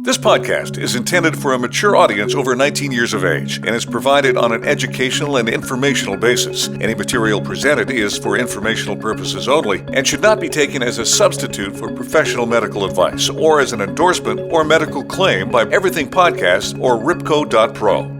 This podcast is intended for a mature audience over 19 years of age and is provided on an educational and informational basis. Any material presented is for informational purposes only and should not be taken as a substitute for professional medical advice or as an endorsement or medical claim by Everything Podcast or Ripco.pro.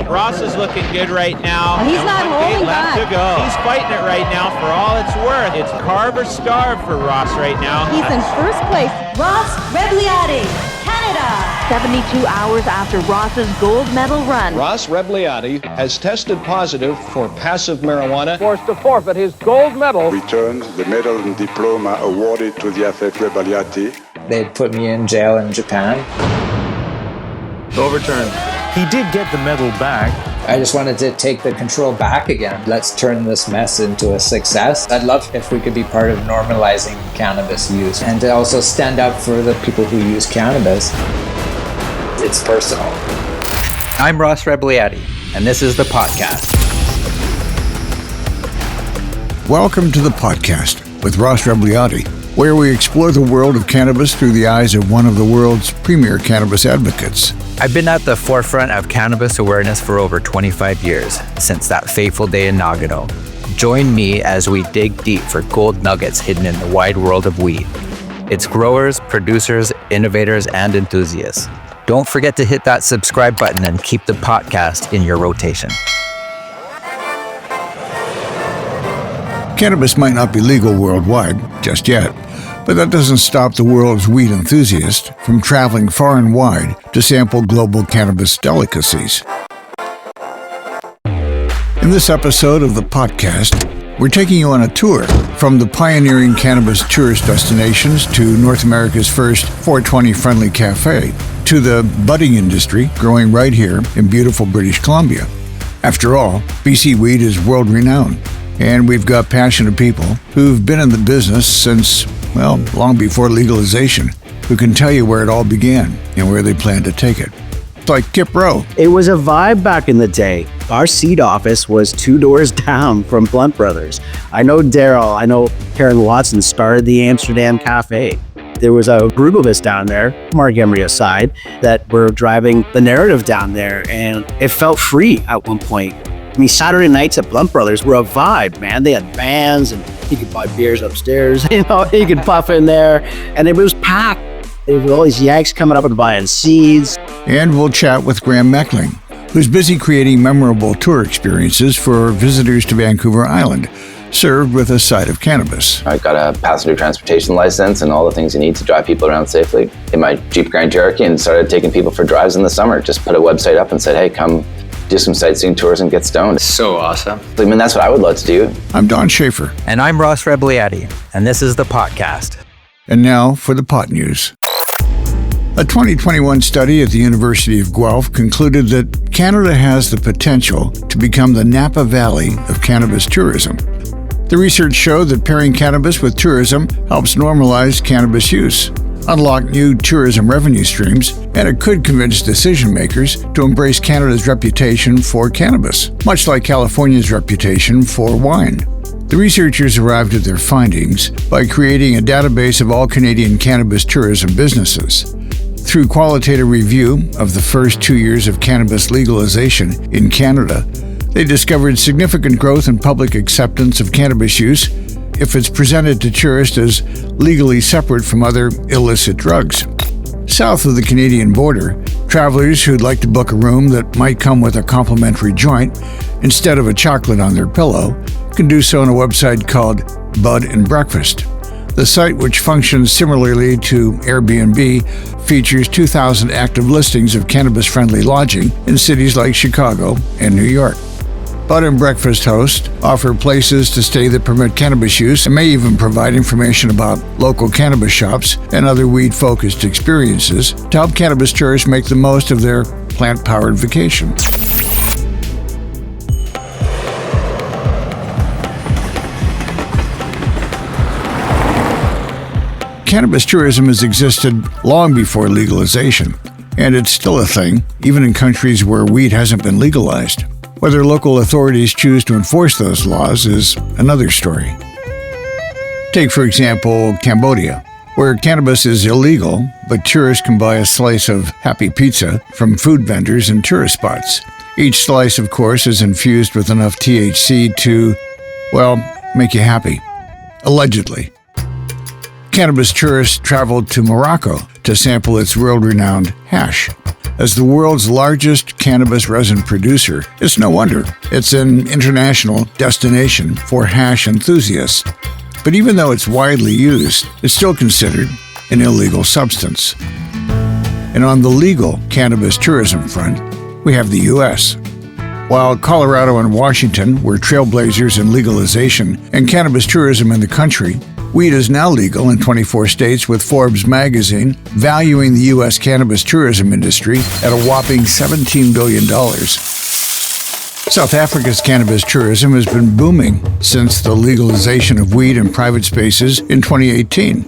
Ross is looking good right now. He's not holding back. To go. He's fighting it right now for all it's worth. It's carve or starve for Ross right now. He's in first place. Ross Rebliati, Canada. 72 hours after Ross's gold medal run. Ross Rebliati has tested positive for passive marijuana. Forced to forfeit his gold medal. Returned the medal and diploma awarded to the athlete Rebliati. They put me in jail in Japan. Overturned. He did get the medal back. I just wanted to take the control back again. Let's turn this mess into a success. I'd love if we could be part of normalizing cannabis use and to also stand up for the people who use cannabis. It's personal. I'm Ross Rebliati, and this is the Potcast. Welcome to the Potcast with Ross Rebliati, where we explore the world of cannabis through the eyes of one of the world's premier cannabis advocates. I've been at the forefront of cannabis awareness for over 25 years, since that fateful day in Nagano. Join me as we dig deep for gold nuggets hidden in the wide world of weed. It's growers, producers, innovators, and enthusiasts. Don't forget to hit that subscribe button and keep the podcast in your rotation. Cannabis might not be legal worldwide just yet, but that doesn't stop the world's weed enthusiasts from traveling far and wide to sample global cannabis delicacies. In this episode of the podcast, we're taking you on a tour from the pioneering cannabis tourist destinations to North America's first 420-friendly cafe, to the budding industry growing right here in beautiful British Columbia. After all, BC weed is world-renowned, and we've got passionate people who've been in the business since, well, long before legalization, who can tell you where it all began and where they plan to take it. It's like Kyp Rowe. It was a vibe back in the day. Our seed office was 2 doors down from Blunt Brothers. I know Daryl, I know Karen Watson started the Amsterdam Cafe. There was a group of us down there, Mark Emery aside, that were driving the narrative down there, and it felt free at one point. I mean, Saturday nights at Blunt Brothers were a vibe, man. They had bands and you could buy beers upstairs, you could puff in there, and it was packed. There were all these Yanks coming up and buying seeds. And we'll chat with Graham Meckling, who's busy creating memorable tour experiences for visitors to Vancouver Island, served with a side of cannabis. I got a passenger transportation license and all the things you need to drive people around safely in my Jeep Grand Cherokee, and started taking people for drives in the summer. Just put a website up and said, hey, come do some sightseeing tours and get stoned. So awesome. I mean, that's what I would love to do. I'm Don Schaefer. And I'm Ross Rebliati, and this is the Potcast. And now for the pot news. A 2021 study at the University of Guelph concluded that Canada has the potential to become the Napa Valley of cannabis tourism. The research showed that pairing cannabis with tourism helps normalize cannabis use, unlock new tourism revenue streams, and it could convince decision makers to embrace Canada's reputation for cannabis, much like California's reputation for wine. The researchers arrived at their findings by creating a database of all Canadian cannabis tourism businesses. Through qualitative review of the first 2 years of cannabis legalization in Canada, they discovered significant growth in public acceptance of cannabis use if it's presented to tourists as legally separate from other illicit drugs. South of the Canadian border, travelers who'd like to book a room that might come with a complimentary joint instead of a chocolate on their pillow can do so on a website called Bud and Breakfast. The site, which functions similarly to Airbnb, features 2,000 active listings of cannabis-friendly lodging in cities like Chicago and New York. Bud and Breakfast hosts offer places to stay that permit cannabis use and may even provide information about local cannabis shops and other weed-focused experiences to help cannabis tourists make the most of their plant-powered vacation. Cannabis tourism has existed long before legalization, and it's still a thing, even in countries where weed hasn't been legalized. Whether local authorities choose to enforce those laws is another story. Take, for example, Cambodia, where cannabis is illegal, but tourists can buy a slice of happy pizza from food vendors and tourist spots. Each slice, of course, is infused with enough THC to, well, make you happy. Allegedly. Cannabis tourists traveled to Morocco to sample its world-renowned hash. As the world's largest cannabis resin producer, it's no wonder it's an international destination for hash enthusiasts. But even though it's widely used, it's still considered an illegal substance. And on the legal cannabis tourism front, we have the U.S. While Colorado and Washington were trailblazers in legalization and cannabis tourism in the country, weed is now legal in 24 states, with Forbes magazine valuing the U.S. cannabis tourism industry at a whopping $17 billion. South Africa's cannabis tourism has been booming since the legalization of weed in private spaces in 2018.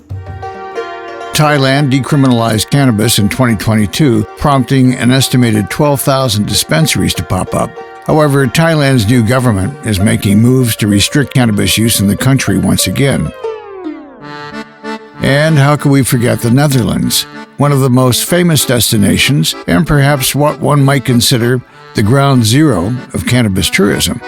Thailand decriminalized cannabis in 2022, prompting an estimated 12,000 dispensaries to pop up. However, Thailand's new government is making moves to restrict cannabis use in the country once again. And how could we forget the Netherlands, one of the most famous destinations and perhaps what one might consider the ground zero of cannabis tourism.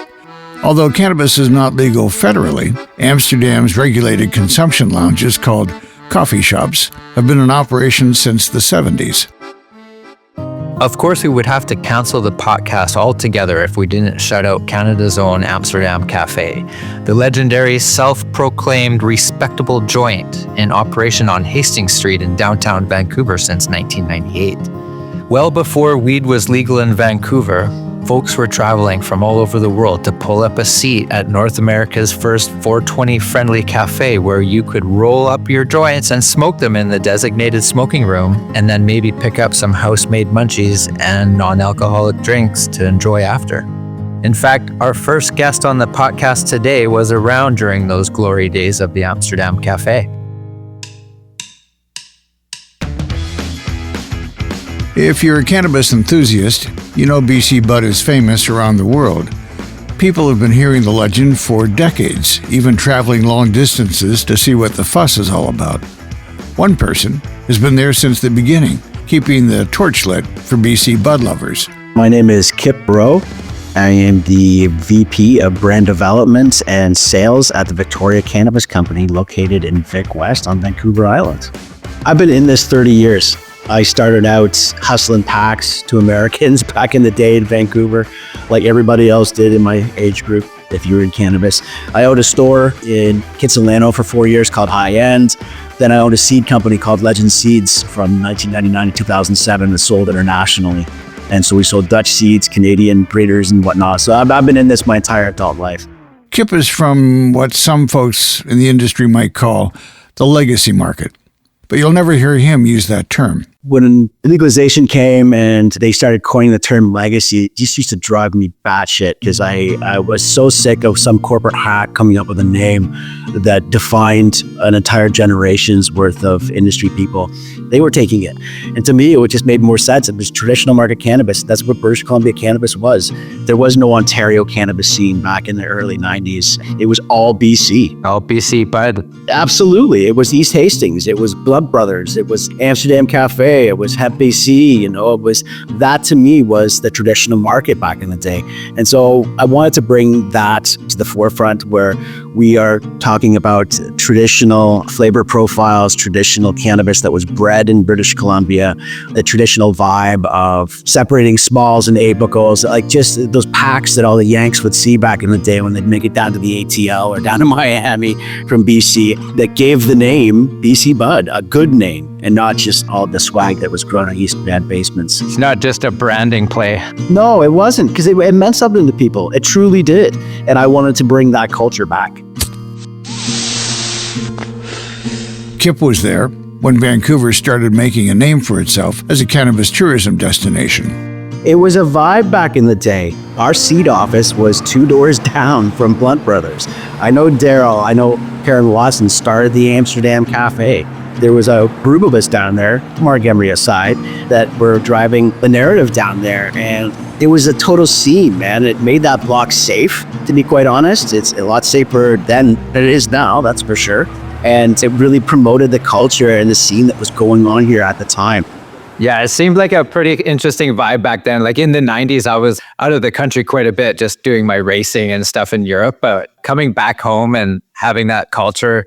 Although cannabis is not legal federally, Amsterdam's regulated consumption lounges called coffee shops have been in operation since the 70s. Of course, we would have to cancel the podcast altogether if we didn't shout out Canada's own Amsterdam Cafe, the legendary self-proclaimed respectable joint in operation on Hastings Street in downtown Vancouver since 1998. Well before weed was legal in Vancouver, folks were traveling from all over the world to pull up a seat at North America's first 420-friendly cafe, where you could roll up your joints and smoke them in the designated smoking room, and then maybe pick up some house-made munchies and non-alcoholic drinks to enjoy after. In fact, our first guest on the podcast today was around during those glory days of the Amsterdam Cafe. If you're a cannabis enthusiast, you know BC Bud is famous around the world. People have been hearing the legend for decades, even traveling long distances to see what the fuss is all about. One person has been there since the beginning, keeping the torch lit for BC Bud lovers. My name is Kyp Rowe. I am the VP of Brand Development and Sales at the Victoria Cannabis Company, located in Vic West on Vancouver Island. I've been in this 30 years. I started out hustling packs to Americans back in the day in Vancouver, like everybody else did in my age group, if you were in cannabis. I owned a store in Kitsilano for 4 years called High End. Then I owned a seed company called Legend Seeds from 1999 to 2007 that sold internationally. And so we sold Dutch seeds, Canadian breeders and whatnot. So I've been in this my entire adult life. Kyp is from what some folks in the industry might call the legacy market, but you'll never hear him use that term. When legalization came and they started coining the term legacy, it just used to drive me batshit, because I was so sick of some corporate hack coming up with a name that defined an entire generation's worth of industry people. They were taking it. And to me, it just made more sense. It was traditional market cannabis. That's what British Columbia cannabis was. There was no Ontario cannabis scene back in the early 90s. It was all BC. All BC Bud. Absolutely. It was East Hastings. It was Blunt Brothers. It was Amsterdam Cafe. It was Hemp BC. It was, that to me was the traditional market back in the day. And so I wanted to bring that to the forefront, where we are talking about traditional flavor profiles, traditional cannabis that was bred in British Columbia, the traditional vibe of separating smalls and abocals, like just those packs that all the Yanks would see back in the day when they'd make it down to the ATL or down to Miami from BC, that gave the name BC Bud a good name, and not just all the swag that was grown on East Van basements. It's not just a branding play. No, it wasn't, because it meant something to people. It truly did. And I wanted to bring that culture back. Kyp was there when Vancouver started making a name for itself as a cannabis tourism destination. It was a vibe back in the day. Our seed office was 2 doors down from Blunt Brothers. I know Daryl, I know Karen Watson started the Amsterdam Cafe. There was a group of us down there, Mark Emery aside, that were driving the narrative down there. And it was a total scene, man. It made that block safe, to be quite honest. It's a lot safer then than it is now, that's for sure. And it really promoted the culture and the scene that was going on here at the time. Yeah, it seemed like a pretty interesting vibe back then. Like in the 90s, I was out of the country quite a bit, just doing my racing and stuff in Europe. But coming back home and having that culture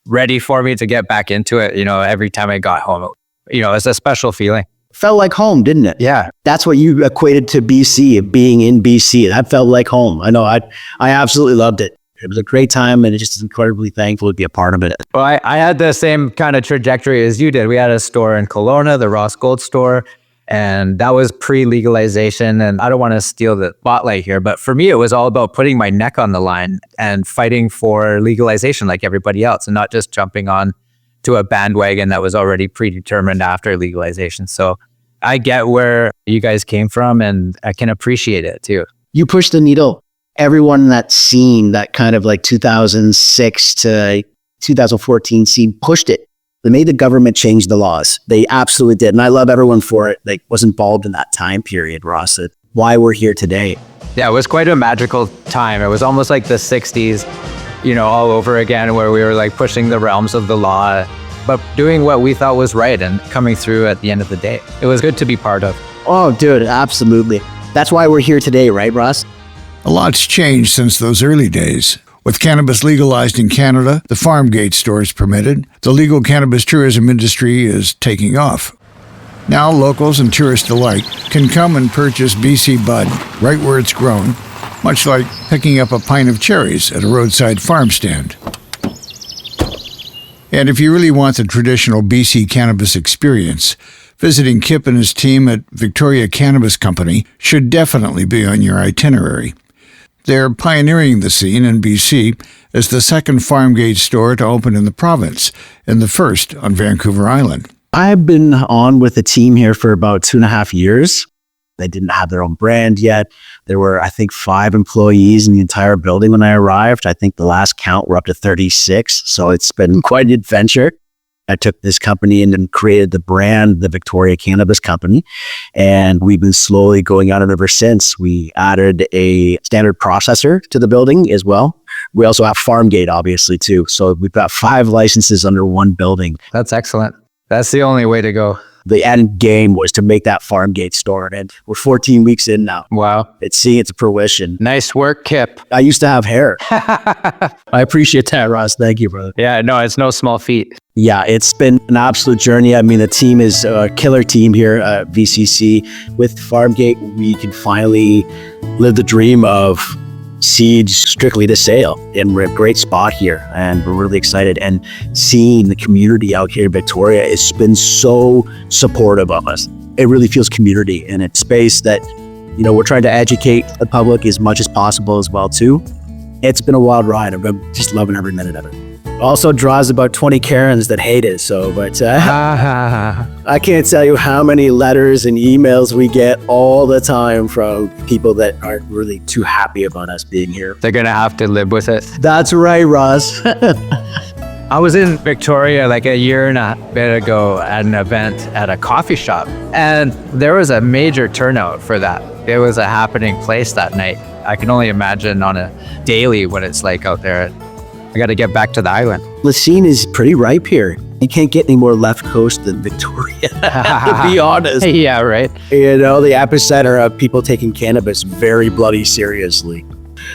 ready for me to get back into it, every time I got home, it's a special feeling. Felt like home, didn't it? Yeah. That's what you equated to BC, being in BC. That felt like home. I know, I absolutely loved it. It was a great time, and it's just incredibly thankful to be a part of it. Well, I had the same kind of trajectory as you did. We had a store in Kelowna, the Ross Gold store, and that was pre-legalization. And I don't want to steal the spotlight here, but for me, it was all about putting my neck on the line and fighting for legalization like everybody else, and not just jumping on to a bandwagon that was already predetermined after legalization. So I get where you guys came from, and I can appreciate it too. You pushed the needle. Everyone in that scene, that kind of like 2006 to 2014 scene, pushed it. They made the government change the laws. They absolutely did. And I love everyone for it. Like, was involved in that time period, Ross. Why we're here today. Yeah, it was quite a magical time. It was almost like the 60s, all over again, where we were like pushing the realms of the law, but doing what we thought was right and coming through at the end of the day. It was good to be part of. Oh, dude, absolutely. That's why we're here today, right, Ross? A lot's changed since those early days. With cannabis legalized in Canada, the farmgate store is permitted. The legal cannabis tourism industry is taking off. Now locals and tourists alike can come and purchase BC bud right where it's grown, much like picking up a pint of cherries at a roadside farm stand. And if you really want the traditional BC cannabis experience, visiting Kyp and his team at Victoria Cannabis Company should definitely be on your itinerary. They're pioneering the scene in BC as the second farmgate store to open in the province and the first on Vancouver Island. I've been on with the team here for about 2.5 years. They didn't have their own brand yet. There were, I think, 5 employees in the entire building when I arrived. I think the last count were up to 36. So it's been quite an adventure. I took this company in and created the brand, the Victoria Cannabis Company, and we've been slowly going on it ever since. We added a standard processor to the building as well. We also have farmgate, obviously, too. So we've got 5 licenses under one building. That's excellent. That's the only way to go. The end game was to make that farmgate store, and we're 14 weeks in now. Wow. It's seeing its fruition. Nice work, Kyp. I used to have hair. I appreciate that, Ross. Thank you, brother. Yeah, no, it's no small feat. Yeah, it's been an absolute journey. I mean, the team is a killer team here at VCC. With Farmgate, we can finally live the dream of seed strictly to sale. And we're in a great spot here, and we're really excited. And seeing the community out here in Victoria has been so supportive of us. It really feels community in a space that, we're trying to educate the public as much as possible as well, too. It's been a wild ride. I'm just loving every minute of it. Also draws about 20 Karens that hate it. But I can't tell you how many letters and emails we get all the time from people that aren't really too happy about us being here. They're going to have to live with it. That's right, Ross. I was in Victoria like a year and a bit ago at an event at a coffee shop, and there was a major turnout for that. It was a happening place that night. I can only imagine on a daily what it's like out there. I got to get back to the island. The scene is pretty ripe here. You can't get any more left coast than Victoria, to be honest. Yeah, right. The epicenter of people taking cannabis very bloody seriously.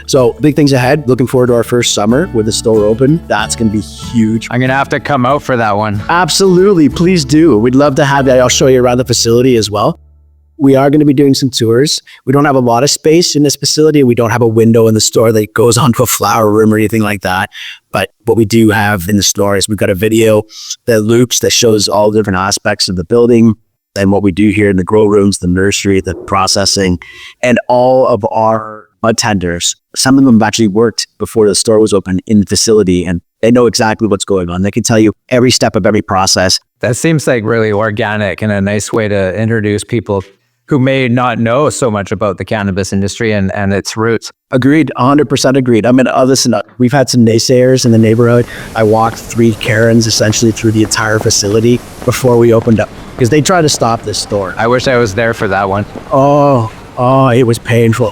So big things ahead. Looking forward to our first summer with the store open. That's going to be huge. I'm going to have to come out for that one. Absolutely. Please do. We'd love to have that. I'll show you around the facility as well. We are going to be doing some tours. We don't have a lot of space in this facility. We don't have a window in the store that goes onto a flower room or anything like that. But what we do have in the store is we've got a video that loops that shows all the different aspects of the building and what we do here in the grow rooms, the nursery, the processing, and all of our bud tenders. Some of them have actually worked before the store was open in the facility, and they know exactly what's going on. They can tell you every step of every process. That seems like really organic and a nice way to introduce people who may not know so much about the cannabis industry and its roots. Agreed, 100% agreed. I mean, listen, we've had some naysayers in the neighborhood. I walked 3 Karens essentially through the entire facility before we opened up because they tried to stop this store. I wish I was there for that one. Oh, it was painful.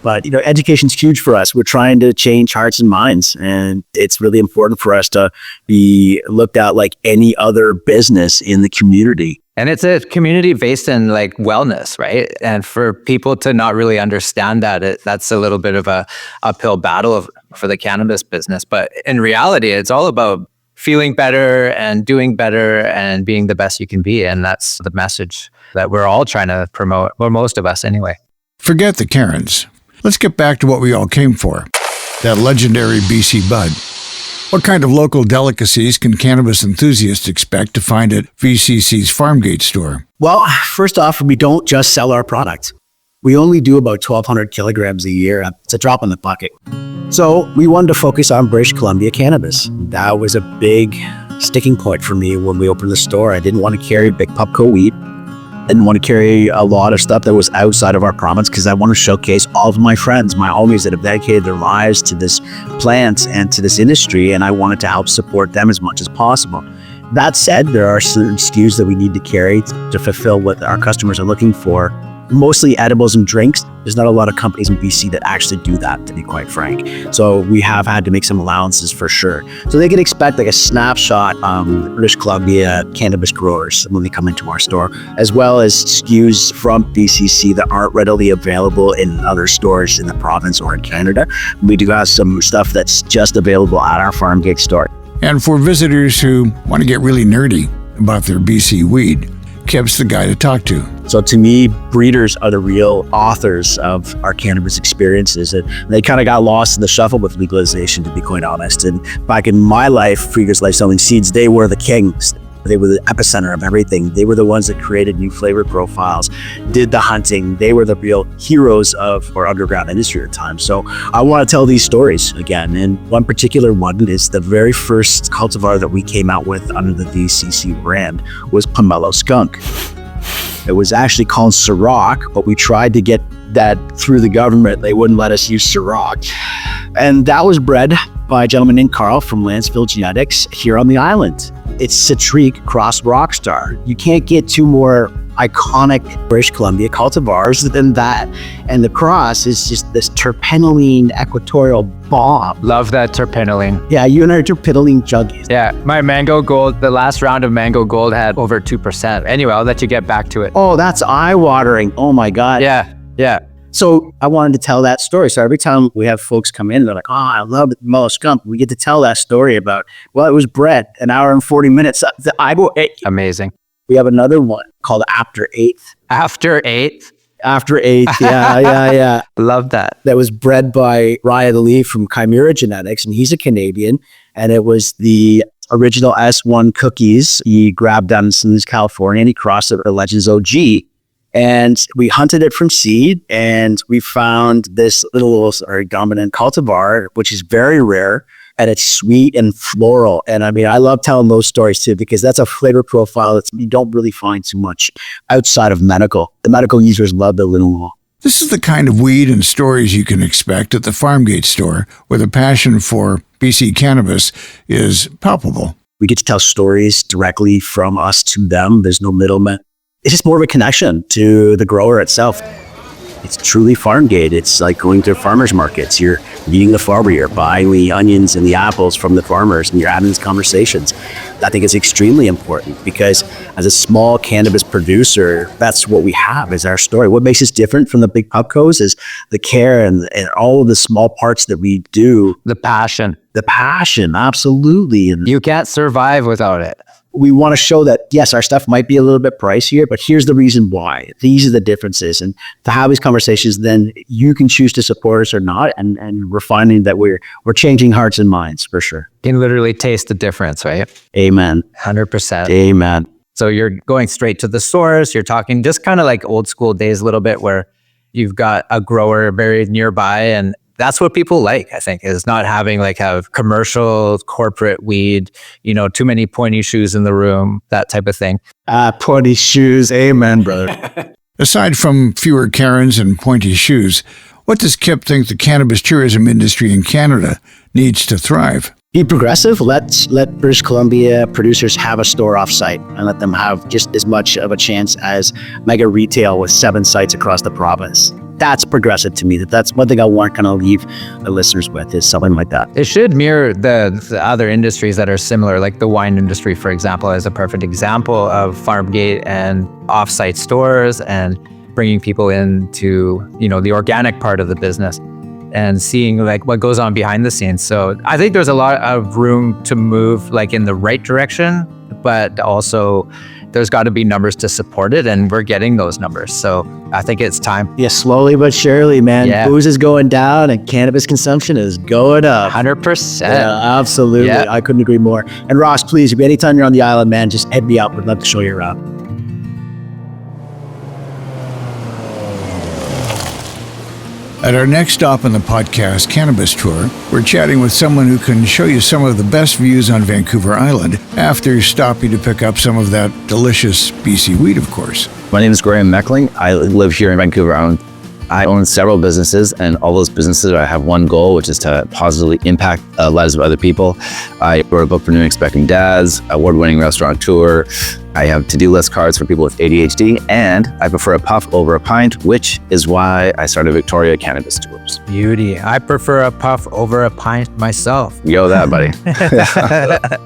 But, education's huge for us. We're trying to change hearts and minds. And it's really important for us to be looked at like any other business in the community. And it's a community based in like wellness, right? And for people to not really understand that, that's a little bit of a uphill battle for the cannabis business. But in reality, it's all about feeling better and doing better and being the best you can be. And that's the message that we're all trying to promote, or most of us anyway. Forget the Karens. Let's get back to what we all came for, that legendary BC bud. What kind of local delicacies can cannabis enthusiasts expect to find at VCC's Farmgate store? Well, first off, we don't just sell our product. We only do about 1,200 kilograms a year. It's a drop in the bucket. So we wanted to focus on British Columbia cannabis. That was a big sticking point for me when we opened the store. I didn't want to carry big Pupco weed. I didn't want to carry a lot of stuff that was outside of our province because I want to showcase all of my friends, my homies that have dedicated their lives to this plant and to this industry, and I wanted to help support them as much as possible. That said, there are certain SKUs that we need to carry to fulfill what our customers are looking for. Mostly edibles and drinks. There's not a lot of companies in BC that actually do that, to be quite frank. So we have had to make some allowances for sure. So they can expect like a snapshot British Columbia cannabis growers when they come into our store, as well as SKUs from BCC that aren't readily available in other stores in the province or in Canada. We do have some stuff that's just available at our Farmgate store. And for visitors who want to get really nerdy about their BC weed, Kyp's the guy to talk to. So to me, breeders are the real authors of our cannabis experiences. And they kind of got lost in the shuffle with legalization, to be quite honest. And back in my life, Freeger's Life Selling Seeds, they were the kings. They were the epicenter of everything. They were the ones that created new flavor profiles, did the hunting. They were the real heroes of our underground industry at the time. So I want to tell these stories again. And one particular one is the very first cultivar that we came out with under the VCC brand was Pomelo Skunk. It was actually called Ciroc, but we tried to get that through the government. They wouldn't let us use Ciroc. And that was bred by a gentleman named Carl from Lanceville Genetics here on the island. It's Citrique cross Rockstar. You can't get two more iconic British Columbia cultivars than that. And the cross is just this terpenoline equatorial bomb. Love that terpenoline. Yeah, you and I are terpenoline junkies. Yeah, my Mango Gold, the last round of Mango Gold had over 2%. Anyway, I'll let you get back to it. Oh, that's eye-watering. Oh my God. Yeah. So I wanted to tell that story. So every time we have folks come in, they're like, oh, I love the Pomelo Skunk. We get to tell that story about, well, it was bred an hour and 40 minutes. Amazing. We have another one called After 8th. After 8th? After 8th, yeah. Love that. That was bred by Ryan Lee from Kyp Rowe Genetics, and he's a Canadian. And it was the original S1 cookies he grabbed down in San Luis, California, and he crossed it with the Legends OG. And we hunted it from seed, and we found this little dominant cultivar, which is very rare, and it's sweet and floral. And I mean, I love telling those stories too, because that's a flavor profile that you don't really find too much outside of medical. The medical users love the little. This is the kind of weed and stories you can expect at the Farmgate store, where the passion for BC cannabis is palpable. We get to tell stories directly from us to them. There's no middleman. It's just more of a connection to the grower itself. It's truly Farmgate. It's like going to farmers markets. You're meeting the farmer, you're buying the onions and the apples from the farmers, and you're having these conversations. I think it's extremely important because as a small cannabis producer, that's what we have is our story. What makes us different from the big pubcos is the care and all of the small parts that we do. The passion. The passion, absolutely. And you can't survive without it. We want to show that, yes, our stuff might be a little bit pricier, but here's the reason why. These are the differences. And to have these conversations, then you can choose to support us or not. And we're finding that we're changing hearts and minds for sure. You can literally taste the difference, right? Amen. 100%. Amen. So you're going straight to the source. You're talking just kind of like old school days a little bit where you've got a grower very nearby, and that's what people like, I think, is not having have commercial corporate weed, too many pointy shoes in the room, that type of thing. Pointy shoes. Amen, brother. Aside from fewer Karens and pointy shoes, what does Kyp think the cannabis tourism industry in Canada needs to thrive? Be progressive. Let British Columbia producers have a store off-site and let them have just as much of a chance as mega retail with 7 sites across the province. That's progressive to me. That's one thing I want to kind of leave the listeners with, is something like that. It should mirror the other industries that are similar, like the wine industry, for example, is a perfect example of farmgate and off-site stores and bringing people into, the organic part of the business and seeing like what goes on behind the scenes. So I think there's a lot of room to move like in the right direction, but also there's got to be numbers to support it, and we're getting those numbers. So I think it's time. Yeah, slowly but surely, man. Yeah. Booze is going down and cannabis consumption is going up. 100%. Yeah, absolutely. Yeah. I couldn't agree more. And Ross, please, if anytime you're on the island, man, just head me up. We'd love to show you around. At our next stop on the Potcast Cannabis Tour, we're chatting with someone who can show you some of the best views on Vancouver Island after stopping to pick up some of that delicious BC weed, of course. My name is Graham Meckling. I live here in Vancouver Island. I own several businesses, and all those businesses, I have one goal, which is to positively impact lives of other people. I wrote a book for new expecting dads, award-winning restaurateur. I have to-do list cards for people with ADHD, and I prefer a puff over a pint, which is why I started Victoria Cannabis Tours. Beauty. I prefer a puff over a pint myself. Yo, that, buddy.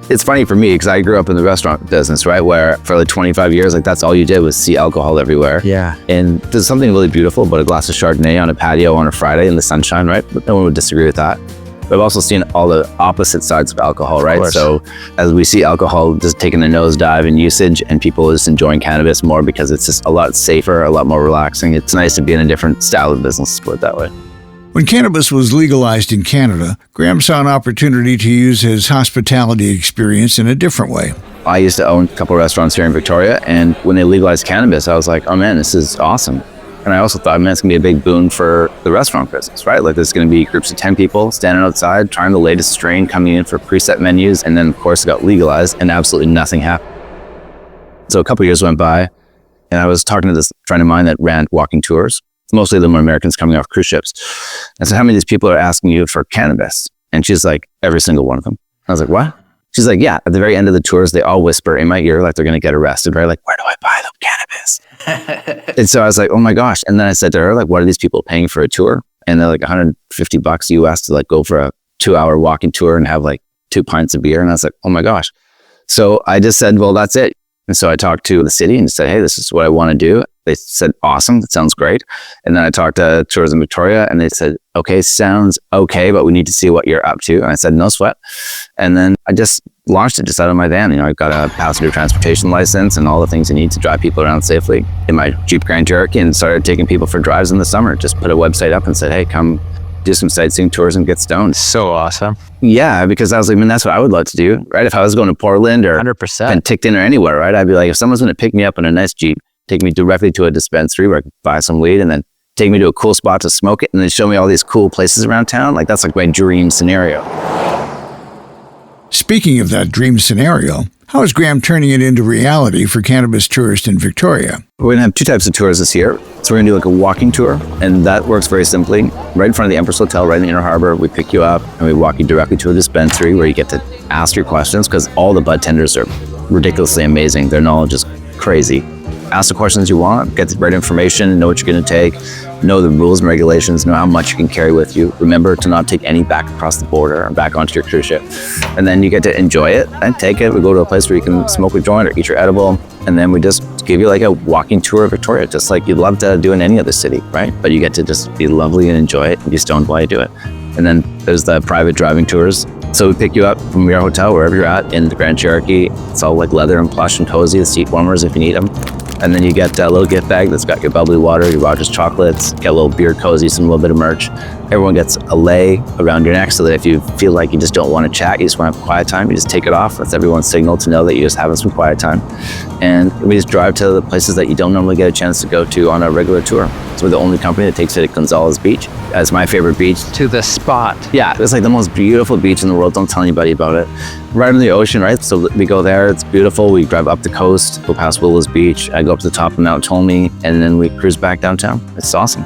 It's funny for me because I grew up in the restaurant business, right? Where for like 25 years, like that's all you did was see alcohol everywhere. Yeah. And there's something really beautiful about a glass of Chardonnay on a patio on a Friday in the sunshine, right? But no one would disagree with that. But I've also seen all the opposite sides of alcohol, right? So as we see alcohol just taking a nosedive in usage and people just enjoying cannabis more because it's just a lot safer, a lot more relaxing. It's nice to be in a different style of business, to put it that way. When cannabis was legalized in Canada, Graham saw an opportunity to use his hospitality experience in a different way. I used to own a couple of restaurants here in Victoria, and when they legalized cannabis, I was like, oh man, this is awesome. And I also thought, man, it's gonna be a big boon for the restaurant business, right? Like there's gonna be groups of 10 people standing outside, trying the latest strain, coming in for preset menus. And then of course it got legalized and absolutely nothing happened. So a couple of years went by and I was talking to this friend of mine that ran walking tours. Mostly of them were Americans coming off cruise ships. I said, how many of these people are asking you for cannabis? And she's like, every single one of them. I was like, what? She's like, yeah, at the very end of the tours, they all whisper in my ear like they're gonna get arrested, right? Like, where do I buy the cannabis? And so I was like, oh my gosh. And then I said to her, like, what are these people paying for a tour? And they're like $150 US to like go for a 2-hour walking tour and have like 2 pints of beer. And I was like, oh my gosh. So I just said, well, that's it. And so I talked to the city and said, hey, this is what I want to do. They said, awesome, that sounds great. And then I talked to Tourism Victoria and they said, okay, sounds okay, but we need to see what you're up to. And I said, no sweat. And then I just launched it just out of my van. I've got a passenger transportation license and all the things you need to drive people around safely in my Jeep Grand Cherokee, and started taking people for drives in the summer. Just put a website up and said, hey, come do some sightseeing tours and get stoned. So awesome. Yeah, because I was like, man, that's what I would love to do, right? If I was going to Portland or 100% Penticton or anywhere, right? I'd be like, if someone's going to pick me up in a nice Jeep, take me directly to a dispensary where I could buy some weed and then take me to a cool spot to smoke it and then show me all these cool places around town. Like that's like my dream scenario. Speaking of that dream scenario, how is Graham turning it into reality for cannabis tourists in Victoria? We're going to have 2 types of tours this year. So we're going to do like a walking tour, and that works very simply. Right in front of the Empress Hotel, right in the Inner Harbor, we pick you up and we walk you directly to a dispensary where you get to ask your questions because all the bud tenders are ridiculously amazing. Their knowledge is crazy. Ask the questions you want, get the right information, know what you're going to take, know the rules and regulations, know how much you can carry with you. Remember to not take any back across the border or back onto your cruise ship. And then you get to enjoy it and take it. We go to a place where you can smoke a joint or eat your edible. And then we just give you like a walking tour of Victoria, just like you'd love to do in any other city, right? But you get to just be lovely and enjoy it and be stoned while you do it. And then there's the private driving tours. So we pick you up from your hotel, wherever you're at in the Grand Cherokee. It's all like leather and plush and cozy, the seat warmers if you need them. And then you get a little gift bag that's got your bubbly water, your Rogers chocolates, get a little beer cozy, some little bit of merch. Everyone gets a lei around your neck so that if you feel like you just don't want to chat, you just want to have quiet time, you just take it off. That's everyone's signal to know that you're just having some quiet time. And we just drive to the places that you don't normally get a chance to go to on a regular tour. So we're the only company that takes it at Gonzales Beach. That's my favorite beach. To the spot. Yeah, it's like the most beautiful beach in the world. Don't tell anybody about it. Right on the ocean, right? So we go there, it's beautiful. We drive up the coast, go past Willows Beach. I go up to the top of Mount Tolmie, and then we cruise back downtown. It's awesome.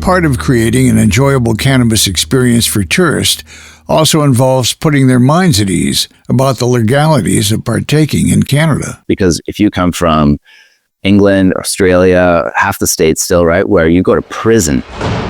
Part of creating an enjoyable cannabis experience for tourists also involves putting their minds at ease about the legalities of partaking in Canada. Because if you come from England, Australia, half the states still, right, where you go to prison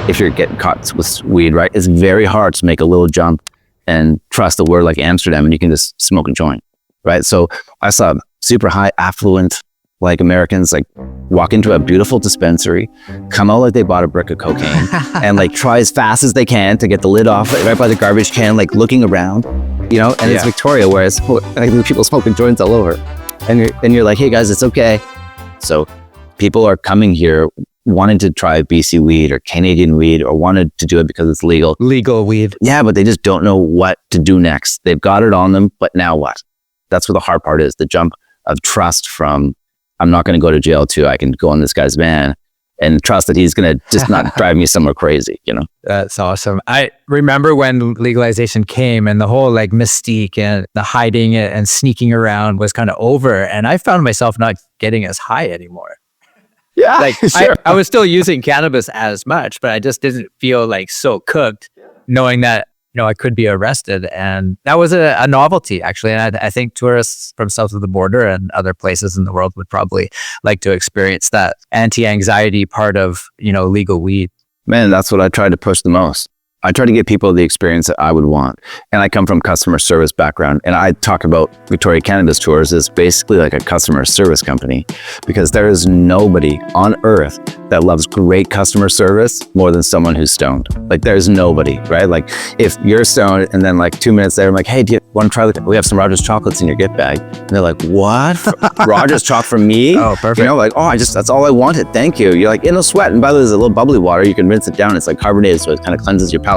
if you're getting caught with weed, right, it's very hard to make a little jump and trust a word like Amsterdam and you can just smoke a joint, right? So I saw super high affluent like Americans like walk into a beautiful dispensary, come out like they bought a brick of cocaine and like try as fast as they can to get the lid off right by the garbage can, like looking around, you know, and it's Victoria where it's like people smoking joints all over. And you're like, hey guys, it's okay. So people are coming here wanting to try BC weed or Canadian weed or wanted to do it because it's legal. Legal weed. Yeah, but they just don't know what to do next. They've got it on them, but now what? That's where the hard part is, the jump of trust from, I'm not going to go to jail too. I can go on this guy's van and trust that he's going to just not drive me somewhere crazy, you know? That's awesome. I remember when legalization came and the whole like mystique and the hiding it and sneaking around was kind of over. And I found myself not getting as high anymore. Yeah, like sure. I was still using cannabis as much, but I just didn't feel like so cooked knowing that, you know, I could be arrested. And that was a novelty, actually. And I think tourists from south of the border and other places in the world would probably like to experience that anti-anxiety part of, you know, legal weed. Man, that's what I try to push the most. I try to give people the experience that I would want. And I come from customer service background. And I talk about Victoria Cannabis Tours as basically like a customer service company because there is nobody on earth that loves great customer service more than someone who's stoned. Like there's nobody, right? Like if you're stoned and then like 2 minutes later, I'm like, hey, do you want to try we have some Rogers chocolates in your gift bag. And they're like, what? Rogers choc for me? Oh, perfect. You know, like, oh, that's all I wanted. Thank you. You're like, no sweat. And by the way, there's a little bubbly water. You can rinse it down. It's like carbonated, so it kind of cleanses your palate.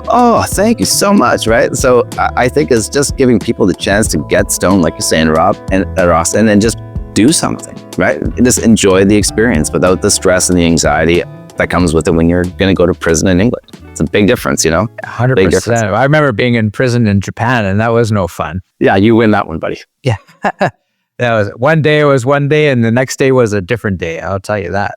Oh, thank you so much, right? So I think it's just giving people the chance to get stoned, like you're saying, Rob and Ross, and then just do something, right? And just enjoy the experience without the stress and the anxiety that comes with it when you're going to go to prison in England. It's a big difference, you know? 100%. I remember being in prison in Japan, and that was no fun. Yeah, you win that one, buddy. Yeah. That was one day, and the next day was a different day. I'll tell you that.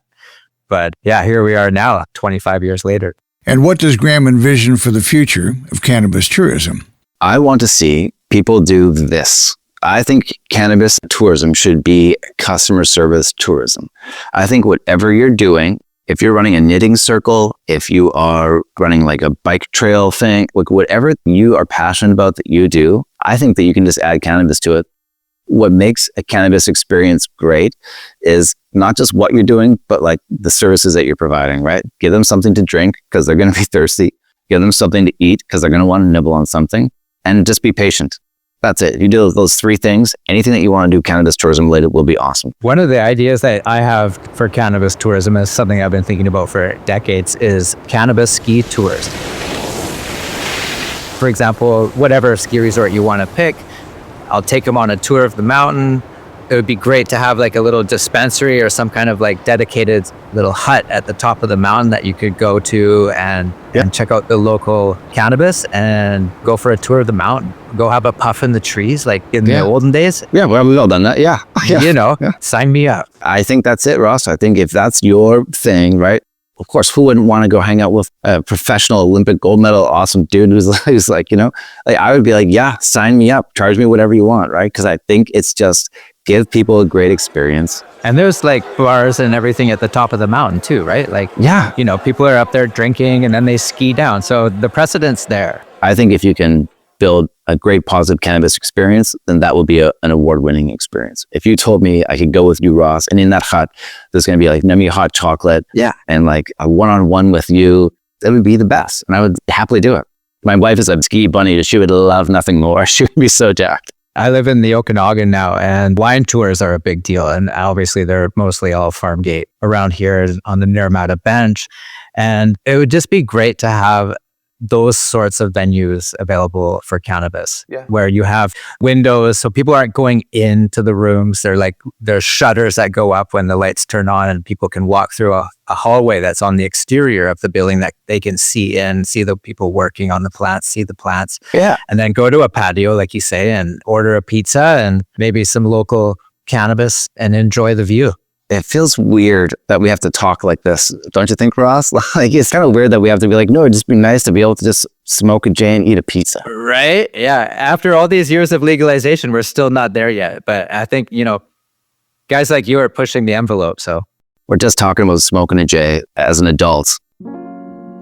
But yeah, here we are now, 25 years later. And what does Graham envision for the future of cannabis tourism? I want to see people do this. I think cannabis tourism should be customer service tourism. I think whatever you're doing, if you're running a knitting circle, if you are running like a bike trail thing, like whatever you are passionate about that you do, I think that you can just add cannabis to it. What makes a cannabis experience great is not just what you're doing, but like the services that you're providing, right? Give them something to drink because they're going to be thirsty. Give them something to eat because they're going to want to nibble on something, and just be patient. That's it. You do those three things. Anything that you want to do cannabis tourism related will be awesome. One of the ideas that I have for cannabis tourism is something I've been thinking about for decades is cannabis ski tours. For example, whatever ski resort you want to pick, I'll take them on a tour of the mountain. It would be great to have like a little dispensary or some kind of like dedicated little hut at the top of the mountain that you could go to and check out the local cannabis and go for a tour of the mountain. Go have a puff in the trees like in the olden days. Yeah, well, we've all done that. Yeah. You know, sign me up. I think that's it, Ross. I think if that's your thing, right? Of course, who wouldn't want to go hang out with a professional Olympic gold medal, awesome dude who's like, you know, like I would be like, yeah, sign me up, charge me whatever you want, right? Because I think it's just give people a great experience. And there's like bars and everything at the top of the mountain too, right? Like, yeah, you know, people are up there drinking and then they ski down. So the precedent's there. I think if you can build a great positive cannabis experience, then that will be an award-winning experience. If you told me I could go with you, Ross, and in that hut, there's going to be like Nemi hot chocolate, and like a one-on-one with you, that would be the best. And I would happily do it. My wife is a ski bunny. She would love nothing more. She would be so jacked. I live in the Okanagan now, and wine tours are a big deal. And obviously they're mostly all farmgate around here on the Naramata Bench. And it would just be great to have those sorts of venues available for cannabis, where you have windows so people aren't going into the rooms. There's shutters that go up when the lights turn on, and people can walk through a hallway that's on the exterior of the building that they can see the people working on the plants, see the plants. Yeah. And then go to a patio, like you say, and order a pizza and maybe some local cannabis and enjoy the view. It feels weird that we have to talk like this. Don't you think, Ross? Like, it's kind of weird that we have to be like, no, it'd just be nice to be able to just smoke a J and eat a pizza. Right? Yeah. After all these years of legalization, we're still not there yet. But I think, guys like you are pushing the envelope. So we're just talking about smoking a J as an adult,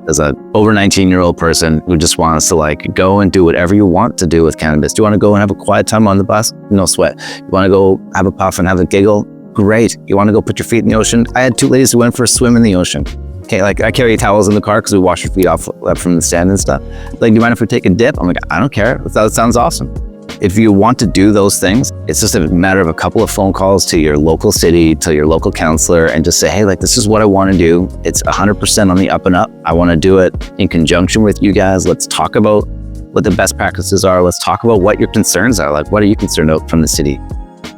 as a over 19-year-old person who just wants to go and do whatever you want to do with cannabis. Do you want to go and have a quiet time on the bus? No sweat. You want to go have a puff and have a giggle? Great. You want to go put your feet in the ocean? I had 2 ladies who went for a swim in the ocean. Okay, I carry towels in the car because we wash your feet off from the stand and stuff. Do you mind if we take a dip? I'm like, I don't care. That sounds awesome. If you want to do those things, it's just a matter of a couple of phone calls to your local city, to your local counselor, and just say, hey, this is what I want to do. It's 100% on the up and up. I want to do it in conjunction with you guys. Let's talk about what the best practices are. Let's talk about what your concerns are. What are you concerned about from the city?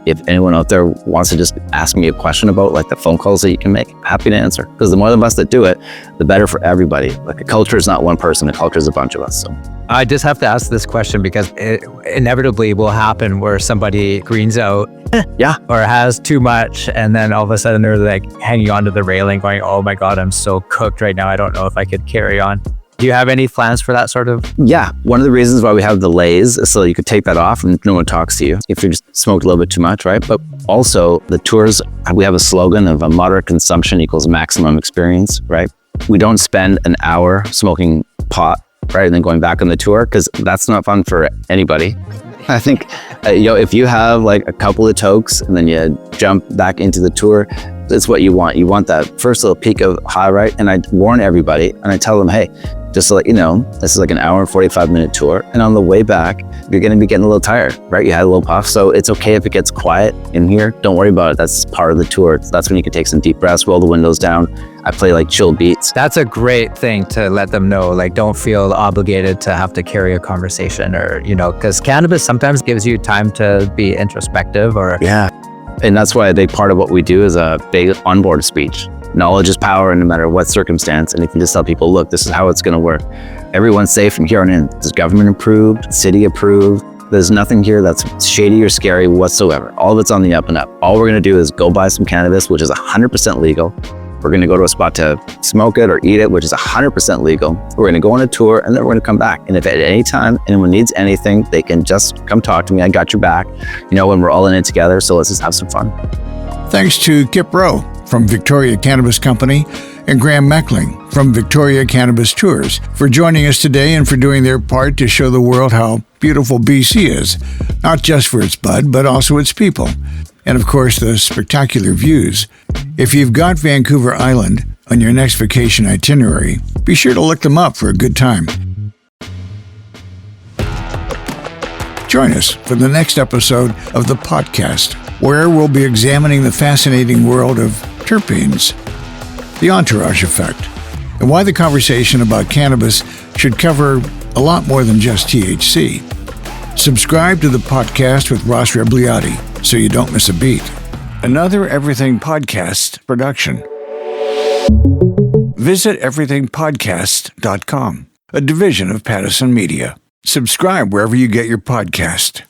If anyone out there wants to just ask me a question about the phone calls that you can make, I'm happy to answer. Because the more of us that do it, the better for everybody. A culture is not one person, a culture is a bunch of us. So I just have to ask this question because it inevitably will happen where somebody greens out or has too much, and then all of a sudden they're hanging onto the railing going, oh my God, I'm so cooked right now. I don't know if I could carry on. Do you have any plans for that sort of? Yeah. One of the reasons why we have the lays is so you could take that off and no one talks to you if you just smoked a little bit too much, right? But also the tours, we have a slogan of a moderate consumption equals maximum experience, right? We don't spend an hour smoking pot, right? And then going back on the tour, because that's not fun for anybody. I think, if you have a couple of tokes and then you jump back into the tour, that's what you want. You want that first little peak of high, right? And I warn everybody and I tell them, hey, just to let you know, this is an hour and 45-minute tour. And on the way back, you're going to be getting a little tired, right? You had a little puff. So it's okay if it gets quiet in here. Don't worry about it. That's part of the tour. That's when you can take some deep breaths, roll the windows down. I play chill beats. That's a great thing to let them know. Don't feel obligated to have to carry a conversation or, because cannabis sometimes gives you time to be introspective or. Yeah. And that's why a big part of what we do is a big onboard speech. Knowledge is power, and no matter what circumstance. And you can just tell people, look, this is how it's going to work. Everyone's safe from here on in. This is government approved, city approved. There's nothing here that's shady or scary whatsoever. All of it's on the up and up. All we're going to do is go buy some cannabis, which is 100% legal. We're going to go to a spot to smoke it or eat it, which is 100% legal. We're going to go on a tour, and then we're going to come back. And if at any time anyone needs anything, they can just come talk to me. I got your back, when we're all in it together. So let's just have some fun. Thanks to Kyp Rowe from Victoria Cannabis Company and Graham Meckling from Victoria Cannabis Tours for joining us today and for doing their part to show the world how beautiful BC is, not just for its bud, but also its people. And of course, the spectacular views. If you've got Vancouver Island on your next vacation itinerary, be sure to look them up for a good time. Join us for the next episode of the Potcast, where we'll be examining the fascinating world of terpenes, the entourage effect, and why the conversation about cannabis should cover a lot more than just THC. Subscribe to the Potcast with Ross Rebliati so you don't miss a beat. Another Everything Podcast production. Visit everythingpodcast.com, a division of Pattison Media. Subscribe wherever you get your podcast.